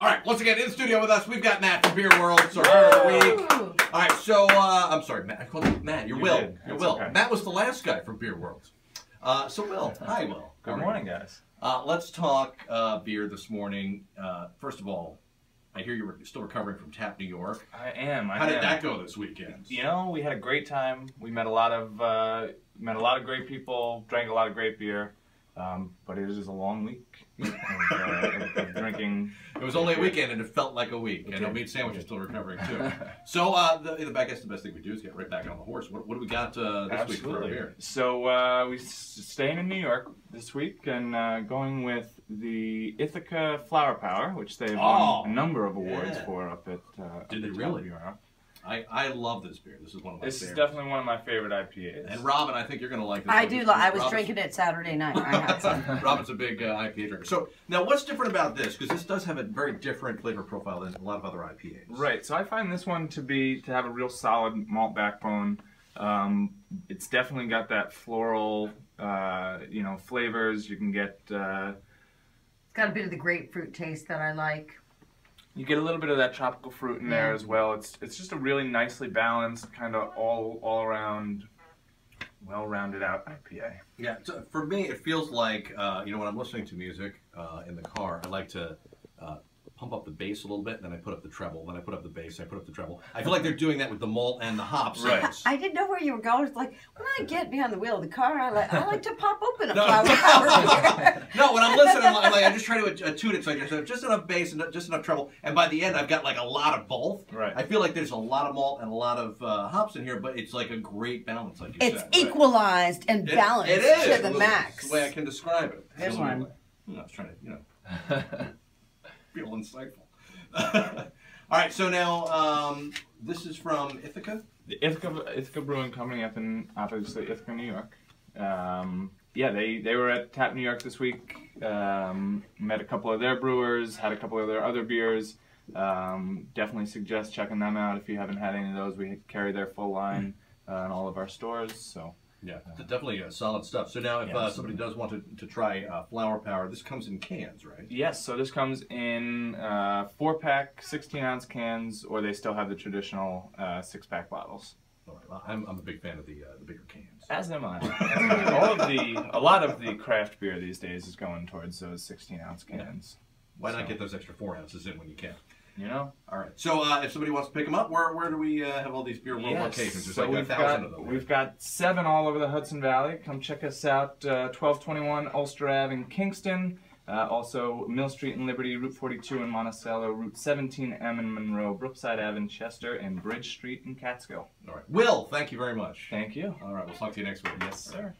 All right, once again, in the studio with us, we've got Matt from Beer World. It's our Heart of the Week. All right, so, I'm sorry, Matt. I called you Matt. You're Will. You're Will. Okay. Matt was the last guy from Beer World. So, Will. Hi, Will. Good morning, guys. Let's talk beer this morning. First of all, I hear you're still recovering from Tap New York. I am. How did that go this weekend? You know, we had a great time. We met a lot of great people, drank a lot of great beer. But it is a long week of drinking. It was only a weekend, and it felt like a week. And meat sandwich is still recovering too. So, I guess the best thing we do is get right back on the horse. What do we got this week for our beer? So we're staying in New York this week and going with the Ithaca Flower Power, which they've won a number of awards for up at. Did they really? I love this beer. This is one of my favorites. This is definitely one of my favorite IPAs. And Robin, I think you're going to like this. I do. I was drinking it Saturday night. I had some. Robin's a big IPA drinker. So now, what's different about this? Because this does have a very different flavor profile than a lot of other IPAs. Right. So I find this one to have a real solid malt backbone. It's definitely got that floral, flavors. You can get. It's got a bit of the grapefruit taste that I like. You get a little bit of that tropical fruit in there as well. It's just a really nicely balanced, kind of all around, well-rounded out IPA. Yeah, so for me, it feels like when I'm listening to music in the car, I like to pump up the bass a little bit, then I put up the treble, then I put up the bass, I put up the treble. I feel like they're doing that with the malt and the hops. Right. I didn't know where you were going. It's like when I get behind the wheel of the car, I like to pop open a flower power. No, when I'm listening, I just try to tune it so I just enough bass and just enough treble, and by the end I've got like a lot of both. Right. I feel like there's a lot of malt and a lot of hops in here, but it's like a great balance, like you said. It's equalized and balanced to the max. That's the way I can describe it. Here's one. I was trying to, feel insightful. All right, so now this is from Ithaca? The Ithaca Brewing Company up in, obviously, Ithaca, New York. They were at Tap New York this week, met a couple of their brewers, had a couple of their other beers. Definitely suggest checking them out if you haven't had any of those. We carry their full line in all of our stores, so... Yeah, definitely solid stuff. So now if somebody does want to try Flower Power, this comes in cans, right? Yes, so this comes in 4-pack, 16-ounce cans, or they still have the traditional 6-pack bottles. All right, well, I'm a big fan of the bigger cans. As am I. A lot of the craft beer these days is going towards those 16-ounce cans. Yeah. Why not get those extra 4 ounces in when you can? You know? All right. So if somebody wants to pick them up, where do we have all these Beer World locations? There's like 1,000 of them. We've got 7 all over the Hudson Valley. Come check us out, 1221 Ulster Ave in Kingston. Also Mill Street in Liberty, Route 42 in Monticello, Route 17M in Monroe, Brookside Ave in Chester, and Bridge Street in Catskill. All right. Will, thank you very much. Thank you. All right. We'll talk to you next week. Yes, sir.